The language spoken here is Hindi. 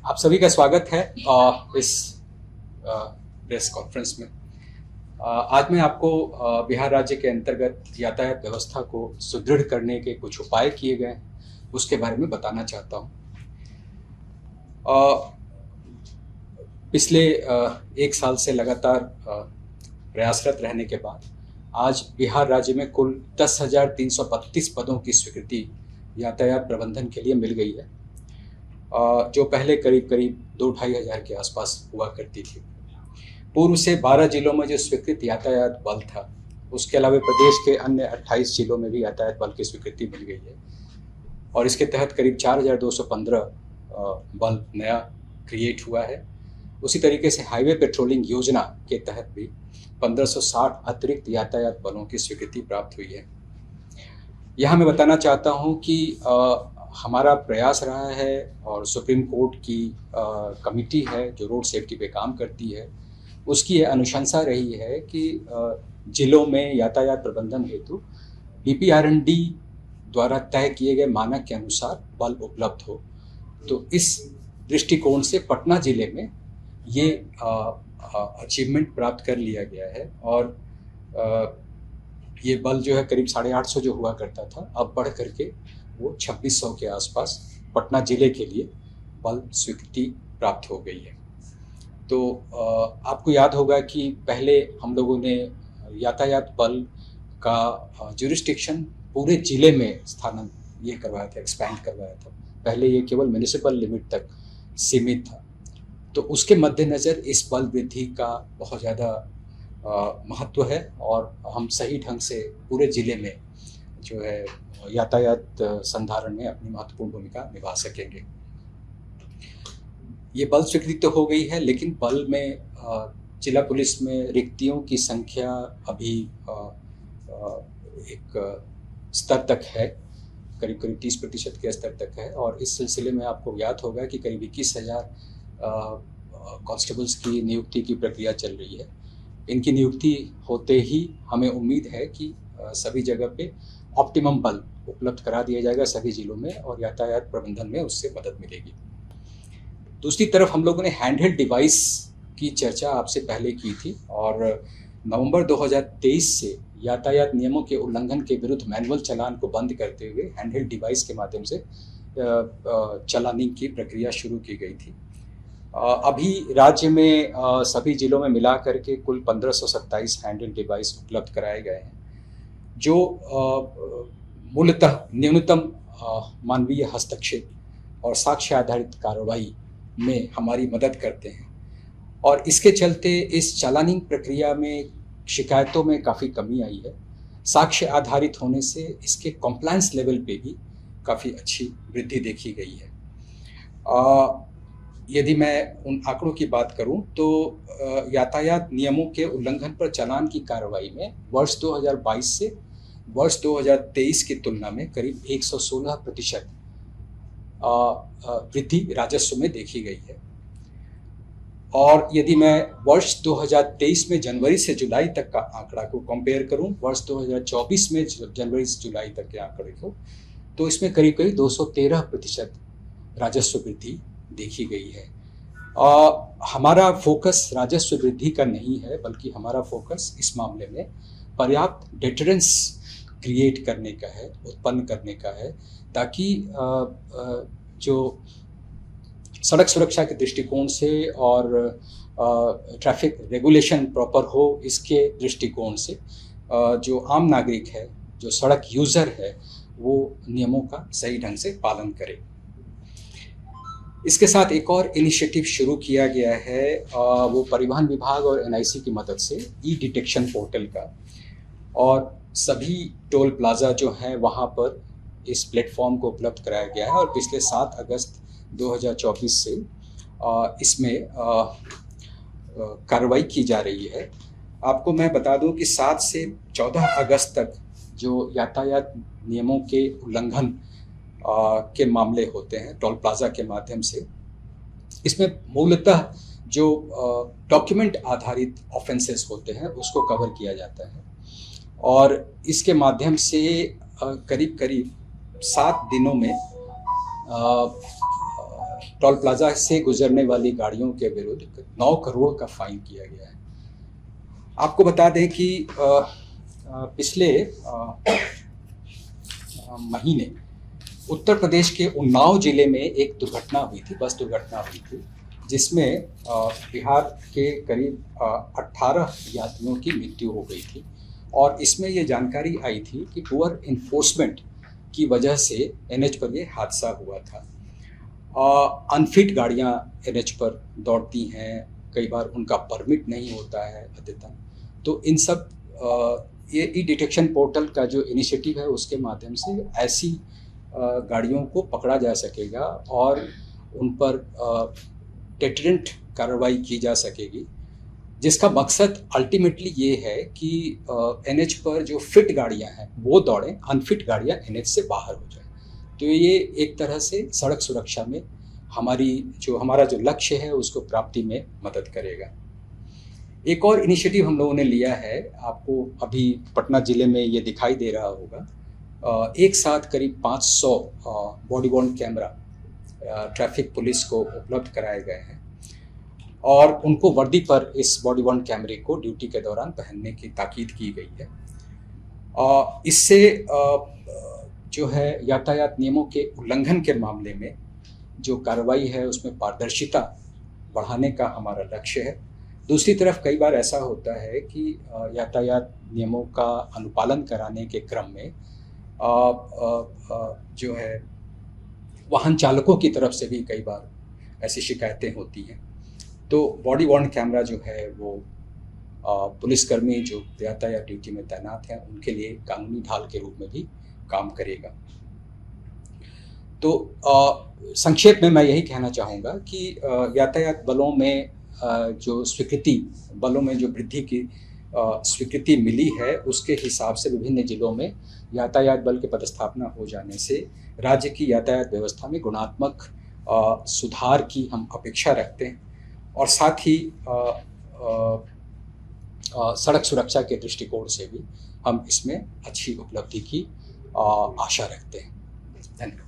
आप सभी का स्वागत है इस प्रेस कॉन्फ्रेंस में। आज मैं आपको बिहार राज्य के अंतर्गत यातायात व्यवस्था को सुदृढ़ करने के कुछ उपाय किए गए हैं उसके बारे में बताना चाहता हूँ। पिछले एक साल से लगातार प्रयासरत रहने के बाद आज बिहार राज्य में कुल 10,332 पदों की स्वीकृति यातायात प्रबंधन के लिए मिल गई है, जो पहले करीब 2-2.5 हज़ार के आसपास हुआ करती थी। पूर्व से 12 जिलों में जो स्वीकृत यातायात बल था, उसके अलावा प्रदेश के अन्य 28 जिलों में भी यातायात बल की स्वीकृति मिल गई है और इसके तहत करीब 4,215 बल नया क्रिएट हुआ है। उसी तरीके से हाईवे पेट्रोलिंग योजना के तहत भी 1560 अतिरिक्त यातायात बलों की स्वीकृति प्राप्त हुई है। यहाँ मैं बताना चाहता हूँ कि हमारा प्रयास रहा है और सुप्रीम कोर्ट की कमिटी है जो रोड सेफ्टी पे काम करती है, उसकी यह अनुशंसा रही है कि जिलों में यातायात प्रबंधन हेतु BPRND द्वारा तय किए गए मानक के अनुसार बल उपलब्ध हो। तो इस दृष्टिकोण से पटना जिले में ये अचीवमेंट प्राप्त कर लिया गया है और ये बल जो है करीब 850 जो हुआ करता था, अब बढ़ करके वो 2600 के आसपास पटना जिले के लिए बल स्वीकृति प्राप्त हो गई है। तो आपको याद होगा कि पहले हम लोगों ने यातायात बल का जुरिस्डिक्शन पूरे जिले में ये करवाया था, एक्सपैंड करवाया था। पहले ये केवल म्युनिसिपल लिमिट तक सीमित था। तो उसके मद्देनज़र इस बल वृद्धि का बहुत ज़्यादा महत्व है और हम सही ढंग से पूरे ज़िले में जो है यातायात संधारण में अपनी महत्वपूर्ण भूमिका निभा सकेंगे। ये बल स्वीकृति तो हो गई है, लेकिन बल में जिला पुलिस में रिक्तियों की संख्या अभी एक स्तर तक है, करीब 30% के स्तर तक है और इस सिलसिले में आपको याद होगा कि करीब 21,000 कांस्टेबल्स की नियुक्ति की प्रक्रिया चल रही है। इनकी नियुक्ति होते ही हमें उम्मीद है कि सभी जगह पे ऑप्टिमम बल उपलब्ध करा दिया जाएगा सभी जिलों में और यातायात प्रबंधन में उससे मदद मिलेगी। दूसरी तरफ हम लोगों ने हैंडहेल्ड डिवाइस की चर्चा आपसे पहले की थी और नवंबर 2023 से यातायात नियमों के उल्लंघन के विरुद्ध मैनुअल चालान को बंद करते हुए हैंडहेल्ड डिवाइस के माध्यम से चालानिंग की प्रक्रिया शुरू की गई थी। अभी राज्य में सभी जिलों में मिला करके कुल 1527 हैंडहेल्ड डिवाइस उपलब्ध कराए गए हैं, जो मूलतः न्यूनतम मानवीय हस्तक्षेप और साक्ष्य आधारित कार्रवाई में हमारी मदद करते हैं और इसके चलते इस चालानिंग प्रक्रिया में शिकायतों में काफ़ी कमी आई है। साक्ष्य आधारित होने से इसके कॉम्प्लायंस लेवल पे भी काफ़ी अच्छी वृद्धि देखी गई है। यदि मैं उन आंकड़ों की बात करूं तो यातायात नियमों के उल्लंघन पर चालान की कार्रवाई में वर्ष 2022 से वर्ष 2023 की तुलना में करीब 116% वृद्धि राजस्व में देखी गई है। और यदि मैं वर्ष 2023 में जनवरी से जुलाई तक का आंकड़ा को कंपेयर करूं वर्ष 2024 में जनवरी से जुलाई तक के आंकड़े को, तो इसमें करीब 213% राजस्व वृद्धि देखी गई है। हमारा फोकस राजस्व वृद्धि का नहीं है, बल्कि हमारा फोकस इस मामले में पर्याप्त डिटरेंस क्रिएट करने का है, उत्पन्न करने का है, ताकि जो सड़क सुरक्षा के दृष्टिकोण से और ट्रैफिक रेगुलेशन प्रॉपर हो इसके दृष्टिकोण से जो आम नागरिक है, जो सड़क यूज़र है, वो नियमों का सही ढंग से पालन करे। इसके साथ एक और इनिशिएटिव शुरू किया गया है, वो परिवहन विभाग और NIC की मदद से ई-डिटेक्शन पोर्टल का, और सभी टोल प्लाजा जो हैं वहाँ पर इस प्लेटफॉर्म को उपलब्ध कराया गया है और पिछले 7 अगस्त 2024 से इसमें कार्रवाई की जा रही है। आपको मैं बता दूं कि 7 से 14 अगस्त तक जो यातायात नियमों के उल्लंघन के मामले होते हैं टोल प्लाजा के माध्यम से, इसमें मूलतः जो डॉक्यूमेंट आधारित ऑफेंसेस होते हैं उसको कवर किया जाता है और इसके माध्यम से करीब 7 दिनों में टोल प्लाजा से गुजरने वाली गाड़ियों के विरुद्ध 9 करोड़ का फाइन किया गया है। आपको बता दें कि पिछले महीने उत्तर प्रदेश के उन्नाव जिले में एक दुर्घटना हुई थी, बस दुर्घटना हुई थी, जिसमें बिहार के करीब 18 यात्रियों की मृत्यु हो गई थी। और इसमें ये जानकारी आई थी कि पुअर इन्फोर्समेंट की वजह से एनएच पर ये हादसा हुआ था। अनफिट गाड़ियाँ एनएच पर दौड़ती हैं, कई बार उनका परमिट नहीं होता है अद्यतन। तो इन सब ये ई डिटेक्शन पोर्टल का जो इनिशिएटिव है उसके माध्यम से ऐसी गाड़ियों को पकड़ा जा सकेगा और उन पर डेटरेंट कार्रवाई की जा सकेगी, जिसका मकसद अल्टीमेटली ये है कि एनएच पर जो फिट गाड़ियां हैं वो दौड़ें, अनफिट गाड़ियां एनएच से बाहर हो जाएं। तो ये एक तरह से सड़क सुरक्षा में हमारा जो लक्ष्य है उसको प्राप्ति में मदद करेगा। एक और इनिशिएटिव हम लोगों ने लिया है, आपको अभी पटना ज़िले में ये दिखाई दे रहा होगा। एक साथ करीब 500 body worn camera traffic police को उपलब्ध कराए गए हैं और उनको वर्दी पर इस बॉडी वॉर्न कैमरे को ड्यूटी के दौरान पहनने की ताकीद की गई है। इससे जो है यातायात नियमों के उल्लंघन के मामले में जो कार्रवाई है उसमें पारदर्शिता बढ़ाने का हमारा लक्ष्य है। दूसरी तरफ कई बार ऐसा होता है कि यातायात नियमों का अनुपालन कराने के क्रम में जो है वाहन चालकों की तरफ से भी कई बार ऐसी शिकायतें होती हैं। तो बॉडी वॉर्न कैमरा जो है वो पुलिसकर्मी जो यातायात ड्यूटी में तैनात हैं उनके लिए कानूनी ढाल के रूप में भी काम करेगा। तो संक्षेप में मैं यही कहना चाहूँगा कि यातायात बलों में जो वृद्धि की स्वीकृति मिली है उसके हिसाब से विभिन्न जिलों में यातायात बल के पदस्थापना हो जाने से राज्य की यातायात व्यवस्था में गुणात्मक सुधार की हम अपेक्षा रखते हैं और साथ ही सड़क सुरक्षा के दृष्टिकोण से भी हम इसमें अच्छी उपलब्धि की आशा रखते हैं। धन्यवाद।